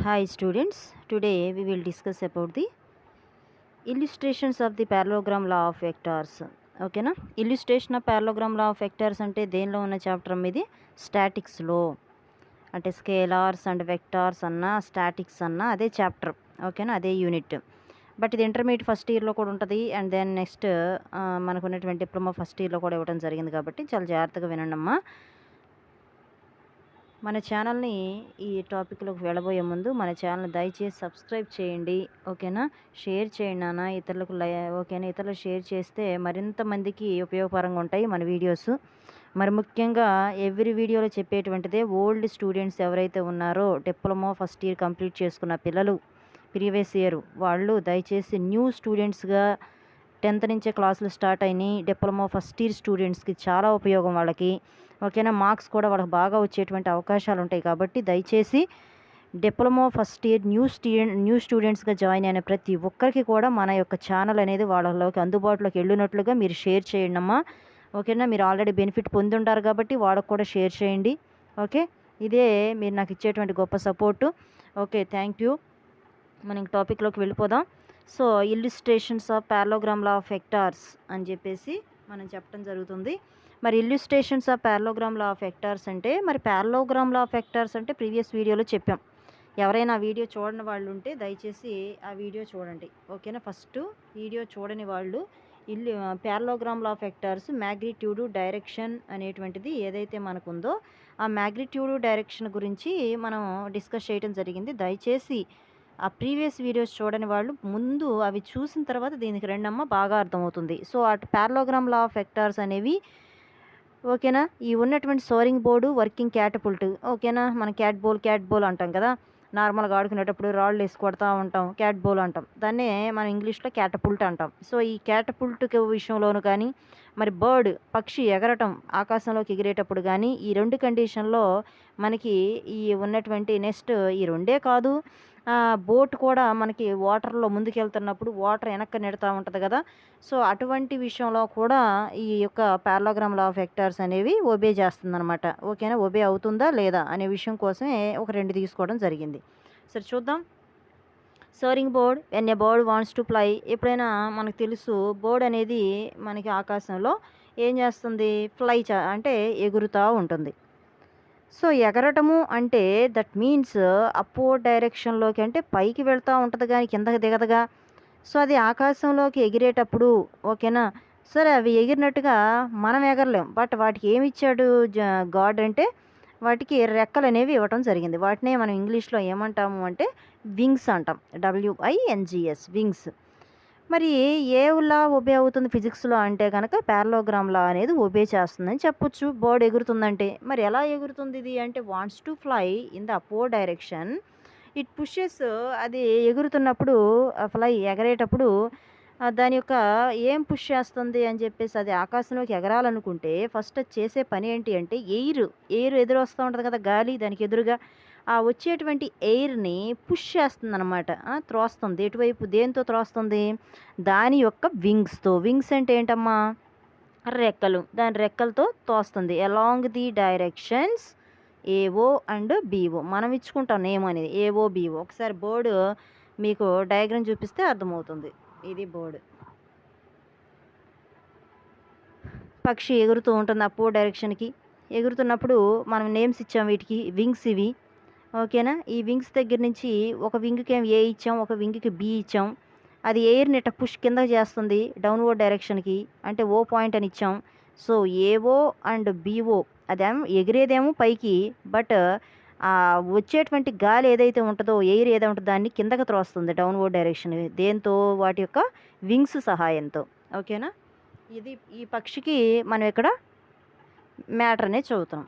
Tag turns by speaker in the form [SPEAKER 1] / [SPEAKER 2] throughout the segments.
[SPEAKER 1] Hi students, today we will discuss about the illustrations of the parallelogram law of vectors. ఓకేనా. Illustration of parallelogram law of vectors అంటే దేనిలో ఉన్న chapter ఇది స్టాటిక్స్లో, అంటే scalars and vectors అన్న statics అన్న అదే చాప్టర్. ఓకేనా, అదే యూనిట్. బట్ ఇది ఇంటర్మీడియట్ ఫస్ట్ ఇయర్లో కూడా ఉంటుంది, అండ్ దెన్ నెక్స్ట్ మనకు ఉన్నటువంటి డిప్లొమా ఫస్ట్ ఇయర్లో కూడా ఇవ్వడం జరిగింది. కాబట్టి చాలా జాగ్రత్తగా వినండి అమ్మా. మన ఛానల్ని ఈ టాపిక్లోకి వెళ్ళబోయే ముందు మన ఛానల్ దయచేసి సబ్స్క్రైబ్ చేయండి. ఓకేనా, షేర్ చేయండి నాన్న ఇతరులకు. ఓకేనా, ఇతరులకు షేర్ చేస్తే మరింత మందికి ఉపయోగకరంగా ఉంటాయి మన వీడియోస్. మరి ముఖ్యంగా ఎవ్రీ వీడియోలో చెప్పేటువంటిదే ఓల్డ్ స్టూడెంట్స్ ఎవరైతే ఉన్నారో డిప్లొమా ఫస్ట్ ఇయర్ కంప్లీట్ చేసుకున్న పిల్లలు ప్రీవియస్ ఇయర్ వాళ్ళు దయచేసి న్యూ స్టూడెంట్స్గా 10th నుంచే క్లాసులు స్టార్ట్ అయినాయి. డిప్లొమా ఫస్ట్ ఇయర్ స్టూడెంట్స్కి చాలా ఉపయోగం వాళ్ళకి. ఓకేనా, మార్క్స్ కూడా వాళ్ళకి బాగా వచ్చేటువంటి అవకాశాలు ఉంటాయి. కాబట్టి దయచేసి డిప్లొమా ఫస్ట్ ఇయర్ న్యూ స్టూడెంట్స్గా జాయిన్ అయిన ప్రతి ఒక్కరికి కూడా మన యొక్క ఛానల్ అనేది వాళ్ళలోకి అందుబాటులోకి వెళ్ళినట్లుగా మీరు షేర్ చేయండి అమ్మా. ఓకేనా, మీరు ఆల్రెడీ బెనిఫిట్ పొంది ఉంటారు కాబట్టి వాళ్ళకు కూడా షేర్ చేయండి. ఓకే, ఇదే మీరు నాకు ఇచ్చేటువంటి గొప్ప సపోర్టు. Okay, thank you. మనం టాపిక్లోకి వెళ్ళిపోదాం. So illustrations of parallelogram law of vectors అని చెప్పేసి మనం చెప్పడం జరుగుతుంది. మరి illustrations of parallelogram law of vectors అంటే, మరి parallelogram law of vectors అంటే ప్రీవియస్ వీడియోలో చెప్పాం. ఎవరైనా ఆ వీడియో చూడని వాళ్ళు ఉంటే దయచేసి ఆ వీడియో చూడండి. ఓకేనా, ఫస్ట్ వీడియో చూడని వాళ్ళు parallelogram law of vectors magnitude direction అనేటువంటిది ఏదైతే మనకుందో ఆ మ్యాగ్నిట్యూడ్ డైరెక్షన్ గురించి మనం డిస్కస్ చేయడం జరిగింది. దయచేసి ఆ ప్రీవియస్ వీడియోస్ చూడని వాళ్ళు ముందు అవి చూసిన తర్వాత దీనికి రెండమ్మ బాగా అర్థమవుతుంది. సో అటు parallelogram law of vectors అనేవి ఓకేనా, ఈ ఉన్నటువంటి సోరింగ్ బోర్డు, వర్కింగ్ క్యాటపుల్ట్. ఓకేనా, మనం క్యాట్ బోల్ అంటాం కదా, నార్మల్గా ఆడుకునేటప్పుడు రాళ్ళు వేసి కొడతా ఉంటాం, క్యాట్ బోల్ అంటాం. దాన్నే మనం ఇంగ్లీష్లో క్యాటపుల్ట్ అంటాం. సో ఈ క్యాటపుల్ట్ విషయంలోను కానీ, మరి బర్డ్ పక్షి ఎగరటం ఆకాశంలోకి ఎగిరేటప్పుడు కానీ, ఈ రెండు కండిషన్లో మనకి ఈ ఉన్నటువంటి నెక్స్ట్ ఈ రెండే కాదు, బోట్ కూడా మనకి వాటర్లో ముందుకెళ్తున్నప్పుడు వాటర్ వెనక్కి నెడతా ఉంటుంది కదా. సో అటువంటి విషయంలో కూడా ఈ యొక్క parallelogram law of vectors అనేవి ఒబే చేస్తుందన్నమాట. ఓకేనా, ఒబే అవుతుందా లేదా అనే విషయం కోసమే ఒక రెండు తీసుకోవడం జరిగింది. సరే చూద్దాం. Soaring board, when a bird wants to fly. ఎప్పుడైనా మనకు తెలుసు బర్డ్ అనేది మనకి ఆకాశంలో ఏం చేస్తుంది, ఫ్లై అంటే ఎగురుతూ ఉంటుంది. సో ఎగరటము అంటే దట్ మీన్స్ అప్వర్డ్ డైరెక్షన్లోకి, అంటే పైకి వెళ్తూ ఉంటుంది కానీ కిందకి దిగదుగా. సో అది ఆకాశంలోకి ఎగిరేటప్పుడు ఓకేనా, సరే అవి ఎగిరినట్టుగా మనం ఎగరలేం. బట్ వాటికి ఏమి ఇచ్చాడు గాడ్ అంటే వాటికి రెక్కలు అనేవి ఇవ్వటం జరిగింది. వాటినే మనం ఇంగ్లీష్లో ఏమంటాము అంటే వింగ్స్ అంటాం, WINGS వింగ్స్. మరి ఏ లా ఒబే అవుతుంది ఫిజిక్స్లో అంటే కనుక parallelogram లా అనేది ఒబే చేస్తుందని చెప్పొచ్చు. బర్డ్ ఎగురుతుందంటే మరి ఎలా ఎగురుతుంది ఇది అంటే, wants to fly in the upward direction, it pushes. అది ఎగురుతున్నప్పుడు ఫ్లై ఎగరేటప్పుడు దాని యొక్క ఏం పుష్ చేస్తుంది అని చెప్పేసి, అది ఆకాశంలోకి ఎగరాలనుకుంటే ఫస్ట్ అది చేసే పని ఏంటి అంటే ఎయిర్ ఎదురు వస్తూ ఉంటుంది కదా, గాలి దానికి ఎదురుగా ఆ వచ్చేటువంటి ఎయిర్ని పుష్ చేస్తుందన్నమాట. త్రోస్తుంది. ఎటువైపు, దేంతో త్రోస్తుంది, దాని యొక్క వింగ్స్తో. వింగ్స్ అంటే ఏంటమ్మా, రెక్కలు. దాని రెక్కలతో తోస్తుంది along the directions AO and BO. మనం ఇచ్చుకుంటాం నేమ్ అనేది AO BO. ఒకసారి బోర్డు మీకు డయాగ్రామ్ చూపిస్తే అర్థమవుతుంది. ఇది బోర్డు. పక్షి ఎగురుతూ ఉంటుంది అప్వర్డ్ డైరెక్షన్కి. ఎగురుతున్నప్పుడు మనం నేమ్స్ ఇచ్చాం వీటికి, వింగ్స్ ఇవి. ఓకేనా, ఈ వింగ్స్ దగ్గర నుంచి ఒక వింగ్కి ఏం A ఇచ్చాం, ఒక వింగ్కి B ఇచ్చాం. అది ఎయిర్ని ఇట్లా పుష్ కిందకి చేస్తుంది డౌన్వర్డ్ డైరెక్షన్కి, అంటే O పాయింట్ అని ఇచ్చాం. సో AO అండ్ BO అదేమో ఎగిరేదేమో పైకి, బట్ వచ్చేటువంటి గాలి ఏదైతే ఉంటుందో, ఎయిర్ ఏదైతే ఉంటుందో దాన్ని కిందకి త్రోస్తుంది డౌన్వర్డ్ డైరెక్షన్. దేంతో, వాటి యొక్క వింగ్స్ సహాయంతో. ఓకేనా, ఇది ఈ పక్షికి మనం ఇక్కడ మ్యాటర్ అనేది చదువుతాం.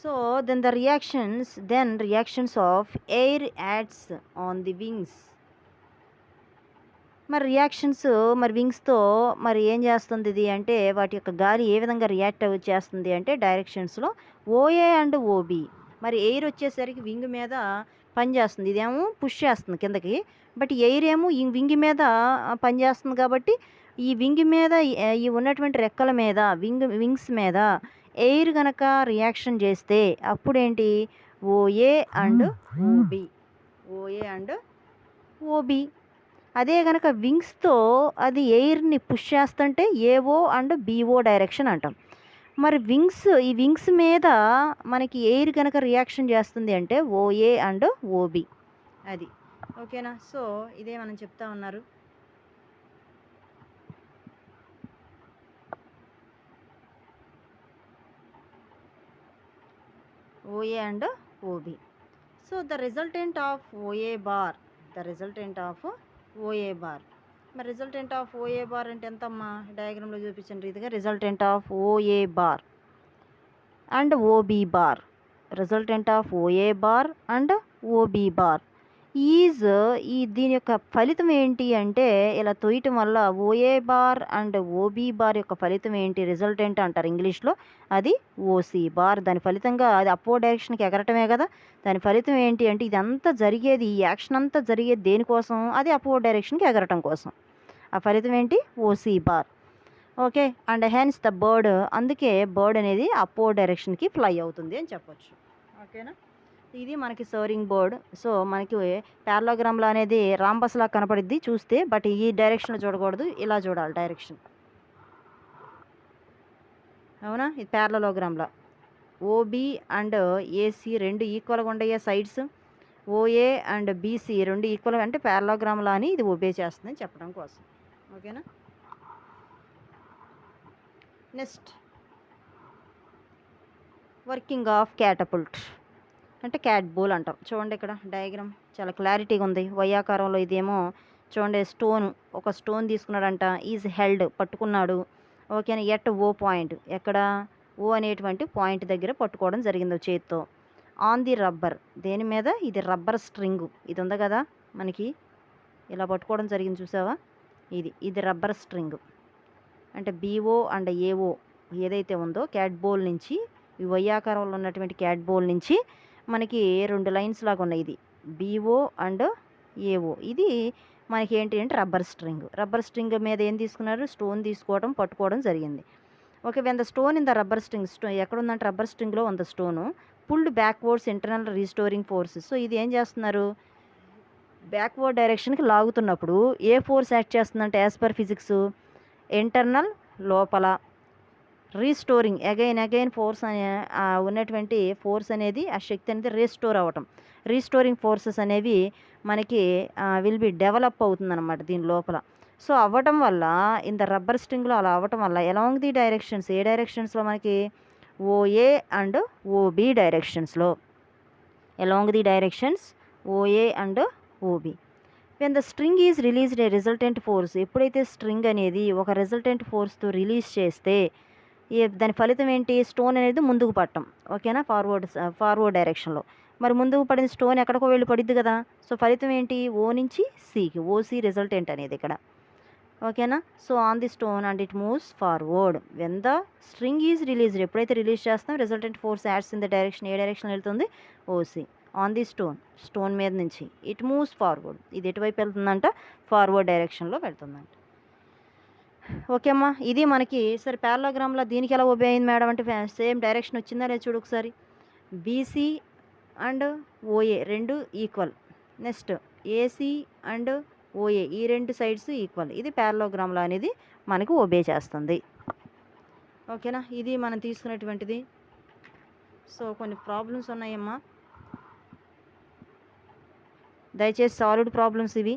[SPEAKER 1] So then reactions of air acts on the wings. మరి రియాక్షన్స్, మరి వింగ్స్తో మరి ఏం చేస్తుంది ఇది అంటే, వాటి యొక్క గాలి ఏ విధంగా రియాక్ట్ చేస్తుంది అంటే డైరెక్షన్స్లో OA అండ్ OB. మరి ఎయిర్ వచ్చేసరికి వింగ్ మీద పనిచేస్తుంది, ఇదేమో పుష్ చేస్తుంది కిందకి. బట్ ఎయిర్ ఏమో ఈ వింగ్ మీద పనిచేస్తుంది. కాబట్టి ఈ వింగ్ మీద ఈ ఉన్నటువంటి రెక్కల మీద వింగ్స్ మీద ఎయిర్ గనక రియాక్షన్ చేస్తే అప్పుడేంటి OA and OB, OA and OB. అదే గనక వింగ్స్తో అది ఎయిర్ని పుష్ చేస్తుంటే ఏఓ అండ్ బీఓ డైరెక్షన్ అంటాం. మరి ఈ వింగ్స్ మీద మనకి ఎయిర్ కనుక రియాక్షన్ చేస్తుంది అంటే ఓఏ అండ్ ఓబి, అది ఓకేనా. సో ఇదే మనం చెప్తా ఉన్నారు. O A and O B. So the resultant of O A bar, మరి రిజల్టెంట్ ఆఫ్ ఓఏ బార్ అంటే ఎంతమ్మా, డయాగ్రామ్లో చూపించిన రీతిగా resultant of O A bar and O B bar, resultant of O A bar and O B bar is, దీని యొక్క ఫలితం ఏంటి అంటే ఇలా తోయటం వల్ల O A bar and O B bar యొక్క ఫలితం ఏంటి, రిజల్టెంట్ అంటారు ఇంగ్లీష్లో, అది ఓసీ బార్. దాని ఫలితంగా అది అప్వర్డ్ డైరెక్షన్కి ఎగరటమే కదా. దాని ఫలితం ఏంటి అంటే ఇదంతా జరిగేది, ఈ యాక్షన్ అంతా జరిగేది దేనికోసం, అది అప్వర్డ్ డైరెక్షన్కి ఎగరటం కోసం. ఆ ఫలితం ఏంటి, OC bar. Okay, and hence the bird, అందుకే బర్డ్ అనేది అప్వర్డ్ డైరెక్షన్కి ఫ్లై అవుతుంది అని చెప్పొచ్చు. ఓకేనా, ఇది మనకి సోరింగ్ బర్డ్. సో మనకి ప్యారలోగ్రామ్లో అనేది రాంబస్లా కనపడిద్ది చూస్తే, బట్ ఈ డైరెక్షన్లో చూడకూడదు, ఇలా చూడాలి డైరెక్షన్. అవునా, ఇది ప్యారలోగ్రామ్లో ఓబి అండ్ ఏసీ రెండు ఈక్వల్గా ఉండయే సైడ్స్, ఓఏ అండ్ బీసీ రెండు ఈక్వల్గా అంటే ప్యారలోగ్రామ్లో అని ఇది ఒబే చేస్తుందని చెప్పడం కోసం. ఓకేనా, నెక్స్ట్ వర్కింగ్ ఆఫ్ క్యాటపుల్ట్ అంటే క్యాట్ బోల్ అంటాం. చూడండి ఇక్కడ డయాగ్రామ్ చాలా క్లారిటీగా ఉంది. వైయాకారంలో ఇదేమో చూడండి, ఒక స్టోన్ తీసుకున్నాడంట, ఈజ్ హెల్డ్ పట్టుకున్నాడు. ఓకేనా, ఎట్ ఓ పాయింట్, ఎక్కడ ఓ అనేటువంటి పాయింట్ దగ్గర పట్టుకోవడం జరిగింది చేత్తో. ఆన్ ది రబ్బర్, దేని మీద, ఇది రబ్బర్ స్ట్రింగ్, ఇది ఉంది కదా మనకి, ఇలా పట్టుకోవడం జరిగింది చూసావా, ఇది రబ్బర్ స్ట్రింగ్. అంటే బీఓ అండ్ ఏఓ ఏదైతే ఉందో క్యాట్ బోల్ నుంచి, ఈ వైయాకారంలో ఉన్నటువంటి క్యాట్ బోల్ నుంచి మనకి రెండు లైన్స్ లాగా ఉన్నాయి, ఇది బీఓ అండ్ ఏఓ. ఇది మనకి ఏంటి అంటే రబ్బర్ స్ట్రింగ్ మీద ఏం తీసుకున్నారు, స్టోన్ తీసుకోవడం, పట్టుకోవడం జరిగింది. Okay, when the stone in the rubber string, ఎక్కడ ఉందంటే రబ్బర్ స్ట్రింగ్లో ఉంది stone, pulled backwards internal restoring forces. So ఇది ఏం చేస్తున్నారు, బ్యాక్వర్డ్ డైరెక్షన్కి లాగుతున్నప్పుడు ఏ ఫోర్స్ యాక్ట్ చేస్తుందంటే యాజ్ పర్ ఫిజిక్స్ ఇంటర్నల్ లోపల, రీస్టోరింగ్ అగైన్ ఫోర్స్ అనే ఉన్నటువంటి ఫోర్స్ అనేది, ఆ శక్తి అనేది రీస్టోర్ అవ్వటం, రీస్టోరింగ్ ఫోర్సెస్ అనేవి మనకి విల్ బి డెవలప్ అవుతుందన్నమాట దీని లోపల. సో అవ్వటం వల్ల ఇన్ ద రబ్బర్ స్ట్రింగ్లో అలా అవ్వటం వల్ల ఎలాంగ్ ది డైరెక్షన్స్, ఏ డైరెక్షన్స్లో మనకి ఓఏ అండ్ ఓబి డైరెక్షన్స్లో, along the directions OA and OB. When the string is released a resultant force, ఎప్పుడైతే స్ట్రింగ్ అనేది ఒక రిజల్టెంట్ ఫోర్స్తో రిలీజ్ చేస్తే దాని ఫలితం ఏంటి, స్టోన్ అనేది ముందుకు పట్టడం. ఓకేనా, ఫార్వర్డ్ డైరెక్షన్లో. మరి ముందుకు పడిన స్టోన్ ఎక్కడికో వెళ్ళి పడిద్ది కదా. సో ఫలితం ఏంటి, ఓ నుంచి సికి, ఓసి రిజల్టెంట్ అనేది ఇక్కడ. ఓకేనా, so on the stone and it moves forward when the string is released, ఎప్పుడైతే రిలీజ్ చేస్తాం resultant force ads in the direction, A direction వెళ్తుంది, ఓసి. ఆన్ ది స్టోన్ మీద నుంచి ఇట్ మూవ్స్ ఫార్వర్డ్, ఇది ఎటువైపు వెళ్తుందంట, ఫార్వర్డ్ డైరెక్షన్లో వెళ్తుందంట. ఓకే అమ్మా, ఇది మనకి సరే ప్యారలోగ్రామ్లో దీనికి ఎలా ఒబే అయింది మేడం అంటే సేమ్ డైరెక్షన్ వచ్చిందా లేదా చూడు ఒకసారి. బీసీ అండ్ ఓఏ రెండు equal, next A C and O A ఈ రెండు సైడ్స్ ఈక్వల్, ఇది ప్యారలోగ్రామ్లో అనేది మనకు ఒబే చేస్తుంది. ఓకేనా, ఇది మనం తీసుకునేటువంటిది. సో కొన్ని ప్రాబ్లమ్స్ ఉన్నాయమ్మా, దయచేసి సాలిడ్ ప్రాబ్లమ్స్ ఇవి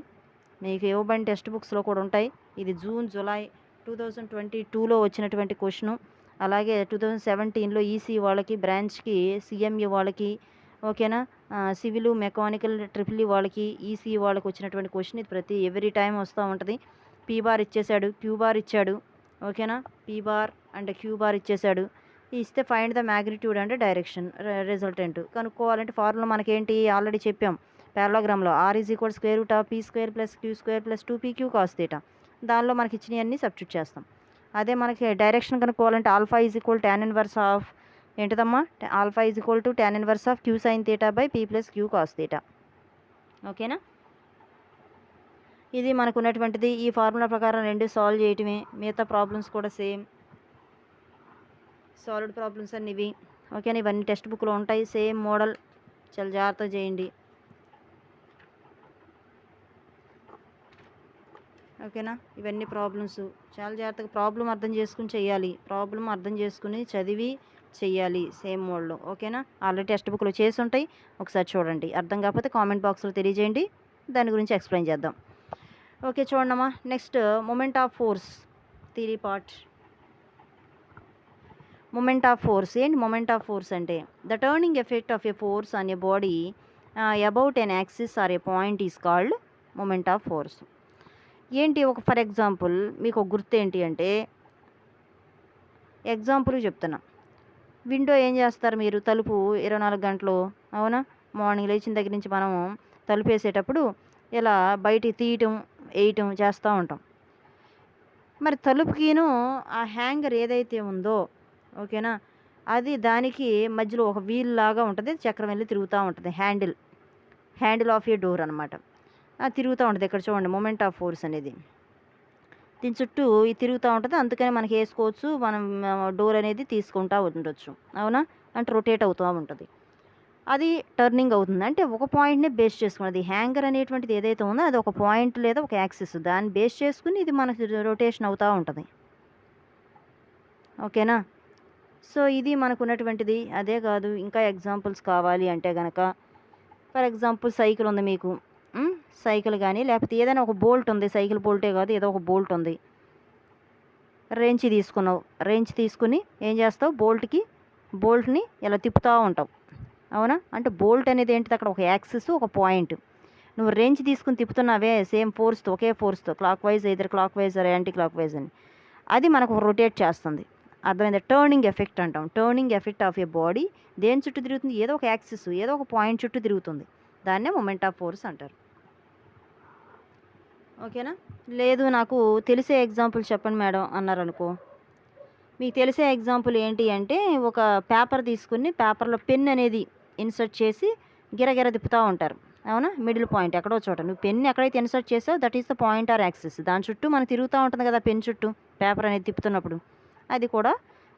[SPEAKER 1] మీకు ఇవ్వబడిన టెక్స్ట్ బుక్స్లో కూడా ఉంటాయి. ఇది జూన్ జూలై 2022లో వచ్చినటువంటి క్వశ్చను. అలాగే 2017లో ఈసీ వాళ్ళకి బ్రాంచ్కి, సిఎంఈ వాళ్ళకి, ఓకేనా, సివిల్ మెకానికల్ ట్రిపుల్ వాళ్ళకి, ఈసీ వాళ్ళకి వచ్చినటువంటి క్వశ్చన్ ఇది. ప్రతి ఎవ్రీ టైం వస్తూ ఉంటుంది. పీ బార్ ఇచ్చేసాడు, క్యూ బార్ ఇచ్చాడు. ఓకేనా, P bar and Q bar ఇచ్చేసాడు. ఇస్తే ఫైండ్ ద మ్యాగ్నిట్యూడ్ అంటే డైరెక్షన్ రిజల్టెంట్ కనుక్కోవాలంటే ఫార్ములా మనకేంటి ఆల్రెడీ చెప్పాం ప్యారలోగ్రామ్లో, R is equal square root of P square plus Q square plus 2pq cos theta. దానిలో మనకి ఇచ్చినవన్నీ సబ్స్టిట్యూట్ చేస్తాం. అదే మనకి డైరెక్షన్ కనుక్కోవాలంటే alpha is equal tan inverse of ఏంటిదమ్మా, alpha is equal to tan inverse of Q sine theta by P plus Q cos theta. ఓకేనా, ఇది మనకు ఉన్నటువంటిది. ఈ ఫార్ములా ప్రకారం రెండు సాల్వ్ చేయటమే, మిగతా ప్రాబ్లమ్స్ కూడా సేమ్. సాలిడ్ ప్రాబ్లమ్స్ అన్ని ఇవి. ఓకేనా, ఇవన్నీ టెక్స్ట్ బుక్లో ఉంటాయి, సేమ్ మోడల్, చాలా జాగ్రత్తగా చేయండి. ఓకేనా, ఇవన్నీ ప్రాబ్లమ్స్ చాలా జాగ్రత్తగా ప్రాబ్లం అర్థం చేసుకుని చెయ్యాలి. ప్రాబ్లం అర్థం చేసుకుని చదివి చెయ్యాలి సేమ్ మోడ్లో. ఓకేనా, ఆల్రెడీ టెక్స్ట్ బుక్లో చేసి ఉంటాయి, ఒకసారి చూడండి. అర్థం కాకపోతే కామెంట్ బాక్స్లో తెలియజేయండి, దాని గురించి ఎక్స్ప్లెయిన్ చేద్దాం. ఓకే, చూడమ్మా. Next moment of force theory part. Moment of force ఏంటి? మూమెంట్ ఆఫ్ ఫోర్స్ అంటే the turning effect of a force on a body about an axis or a point is called moment of force. ఏంటి? ఒక for example మీకు ఒక గుర్తు ఏంటి అంటే, example చెప్తున్నా. విండో ఏం చేస్తారు మీరు? తలుపు 24 గంటలు, అవునా, మార్నింగ్ లేచిన దగ్గర నుంచి మనము తలుపు వేసేటప్పుడు ఇలా బయటికి తీయటం వేయటం చేస్తూ ఉంటాం. మరి తలుపుకిను ఆ హ్యాంగర్ ఏదైతే ఉందో, ఓకేనా, అది దానికి మధ్యలో ఒక వీల్ లాగా ఉంటుంది, చక్రం వెళ్ళి తిరుగుతూ ఉంటుంది. హ్యాండిల్ ఆఫ్ ఏ డోర్ అనమాట. తిరుగుతూ ఉంటుంది. ఇక్కడ చూడండి, మూమెంట్ ఆఫ్ ఫోర్స్ అనేది దీని చుట్టూ ఇది తిరుగుతూ ఉంటుంది. అందుకని మనకి వేసుకోవచ్చు, మనం డోర్ అనేది తీసుకుంటూ ఉండొచ్చు, అవునా, అంటే రొటేట్ అవుతూ ఉంటుంది. అది టర్నింగ్ అవుతుంది. అంటే ఒక పాయింట్నే బేస్ చేసుకున్నది. హ్యాంగర్ అనేటువంటిది ఏదైతే ఉందో అది ఒక పాయింట్ లేదా ఒక యాక్సిస్, దాన్ని బేస్ చేసుకుని ఇది మనకి రొటేషన్ అవుతూ ఉంటుంది. ఓకేనా, సో ఇది మనకు ఉన్నటువంటిది. అదే కాదు, ఇంకా ఎగ్జాంపుల్స్ కావాలి అంటే కనుక, ఫర్ ఎగ్జాంపుల్ సైకిల్ ఉంది మీకు, సైకిల్ కానీ లేకపోతే ఏదైనా ఒక బోల్ట్ ఉంది, సైకిల్ బోల్టే కాదు, ఏదో ఒక బోల్ట్ ఉంది. రెంచ్ తీసుకున్నావు, రెంచ్ తీసుకుని ఏం చేస్తావు? బోల్ట్ని ఇలా తిప్పుతూ ఉంటావు, అవునా. అంటే బోల్ట్ అనేది ఏంటిది? అక్కడ ఒక యాక్సిస్, ఒక పాయింట్. నువ్వు రెంచ్ తీసుకుని తిప్పుతున్నావే సేమ్ ఫోర్స్తో, ఒకే ఫోర్స్తో, క్లాక్ వైజ్, ఇద్దరు clockwise or anticlockwise అని, అది మనకు రొటేట్ చేస్తుంది. అర్థమైంది? టర్నింగ్ ఎఫెక్ట్ అంటాం. Turning effect of a body దేని చుట్టూ తిరుగుతుంది? ఏదో ఒక యాక్సిస్, ఏదో ఒక పాయింట్ చుట్టూ తిరుగుతుంది. దాన్నే మూమెంట్ ఆఫ్ ఫోర్స్ అంటారు. ఓకేనా. లేదు నాకు తెలిసే ఎగ్జాంపుల్ చెప్పండి మేడం అన్నారనుకో, మీకు తెలిసే ఎగ్జాంపుల్ ఏంటి అంటే, ఒక పేపర్ తీసుకుని పేపర్లో పెన్ అనేది ఇన్సర్ట్ చేసి గిరగిర తిప్పుతూ ఉంటారు, అవునా. మిడిల్ పాయింట్ ఎక్కడో చోట నువ్వు పెన్ ఎక్కడైతే ఇన్సర్ట్ చేసావు that is the point or axis. దాని చుట్టూ మనకు తిరుగుతూ ఉంటుంది కదా పెన్ చుట్టూ, పేపర్ అనేది తిప్పుతున్నప్పుడు. అది కూడా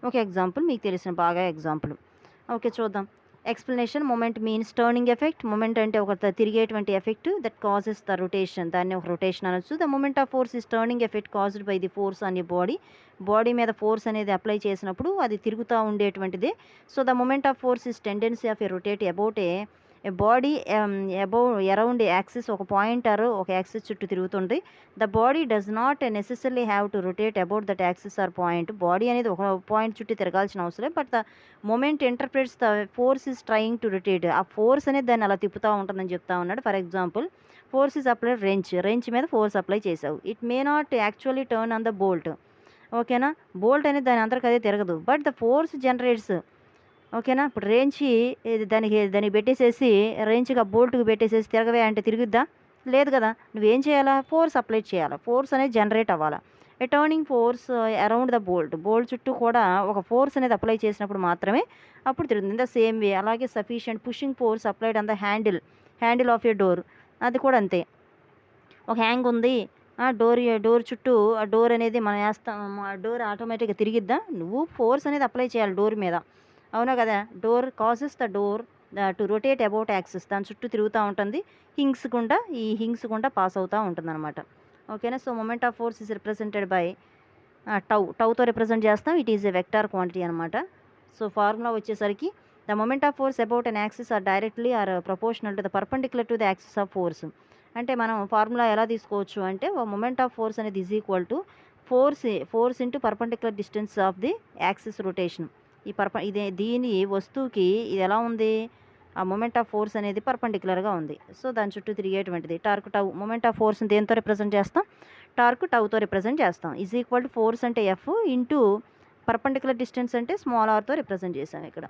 [SPEAKER 1] ఒక ఎగ్జాంపుల్, మీకు తెలిసిన బాగా ఎగ్జాంపుల్. ఓకే, చూద్దాం. Explanation. Moment means turning effect. Moment అంటే ఒక తిరిగేటువంటి effect that causes the rotation, దాన్ని ఒక రొటేషన్ అనొచ్చు. The moment of force is turning effect caused by the force on you body మీద ఫోర్స్ అనేది అప్లై చేసినప్పుడు అది తిరుగుతూ ఉండేటువంటిదే. So the moment of force is tendency of a rotate about a body around axis, ఒక pointer ఒక axis చుట్టూ తిరుగుతుంది. The body does not necessary have to rotate about that axis or point. Body అనేది ఒక point చుట్టూ తిరగాల్సిన అవసరం, but the moment interprets the force is trying to rotate. ఆ ఫోర్స్ అనేది దాన్ని అలా తిప్పుతూ ఉంటుందని చెప్తా ఉన్నాడు. For example, force is apply wrench మీద ఫోర్స్ అప్లై చేసావు. It may not actually turn on the bolt, ఓకేనా. బోల్ట్ అనేది దాని అందరికి అదే తిరగదు, బట్ ద ఫోర్స్ జనరేట్స్, ఓకేనా. ఇప్పుడు రేంచి దానికి పెట్టేసేసి రేంజ్గా బోల్ట్కి పెట్టేసేసి తిరగవే అంటే తిరుగుద్దా? లేదు కదా. నువ్వేం చేయాలా? ఫోర్స్ అప్లై చేయాలా, ఫోర్స్ అనేది జనరేట్ అవ్వాలా. A turning force around the bolt చుట్టూ కూడా ఒక ఫోర్స్ అనేది అప్లై చేసినప్పుడు మాత్రమే అప్పుడు తిరుగుతుంది. ద సేమ్ వే అలాగే sufficient pushing force applied on the handle of A door, అది కూడా అంతే. ఒక హ్యాంగ్ ఉంది, డోర్ చుట్టూ ఆ డోర్ అనేది మనం వేస్తాం, ఆ డోర్ ఆటోమేటిక్గా తిరిగిద్దా? నువ్వు ఫోర్స్ అనేది అప్లై చేయాలి డోర్ మీద, అవునా కదా. Door causes the door to rotate about axis, దాని చుట్టూ తిరుగుతూ ఉంటుంది. హింగ్స్ గుండా పాస్ అవుతూ ఉంటుంది అనమాట. ఓకేనా. So moment of force is represented by టౌతో రిప్రజెంట్ చేస్తాం. It is a vector quantity అనమాట. సో ఫార్ములా వచ్చేసరికి the moment of force about an axis are directly are proportional to the perpendicular to the axis of force. అంటే మనం formula ఎలా తీసుకోవచ్చు అంటే, moment of force అనేది is equal to force into perpendicular distance of the axis rotation. దీని వస్తువుకి ఇది ఎలా ఉంది? ఆ మూమెంట్ ఆఫ్ ఫోర్స్ అనేది పర్పెండిక్యులర్గా ఉంది. సో దాని చుట్టూ తిరిగేటువంటిది టార్క్ టౌ. మూమెంట్ ఆఫ్ ఫోర్స్ని దేంతో రిప్రజెంట్ చేస్తాం? టార్క్ టౌతో రిప్రజెంట్ చేస్తాం. ఈజ్ ఈక్వల్ టు ఫోర్స్ అంటే ఎఫ్ ఇంటూ పర్పెండిక్యులర్ డిస్టెన్స్ అంటే స్మాల్ ఆర్తో రిప్రజెంట్ చేసాం. ఇక్కడ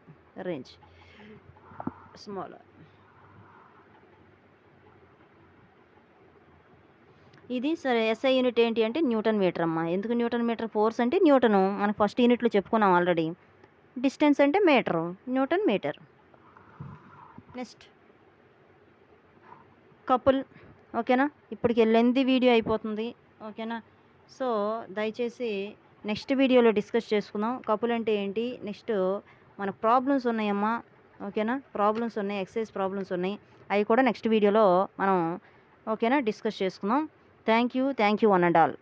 [SPEAKER 1] రేంజ్ స్మాల్ ఆర్. ఇది సరే. ఎస్ఐ యూనిట్ ఏంటి అంటే న్యూటన్ మీటర్ అమ్మ. ఎందుకు న్యూటన్ మీటర్? ఫోర్స్ అంటే న్యూటను, మనకు ఫస్ట్ యూనిట్లో చెప్పుకున్నాం ఆల్రెడీ. డిస్టెన్స్ అంటే metre, newton metre. Next couple, ఓకేనా. ఇప్పటికి లెంతీ వీడియో అయిపోతుంది, ఓకేనా. సో దయచేసి నెక్స్ట్ వీడియోలో డిస్కస్ చేసుకుందాం. కపులంటే ఏంటి, నెక్స్ట్ మనకు ప్రాబ్లమ్స్ ఉన్నాయమ్మా. ఓకేనా, ప్రాబ్లమ్స్ ఉన్నాయి, ఎక్సర్సైజ్ ప్రాబ్లమ్స్ ఉన్నాయి. అవి కూడా నెక్స్ట్ వీడియోలో మనం ఓకేనా డిస్కస్ చేసుకుందాం. Thank you one and all.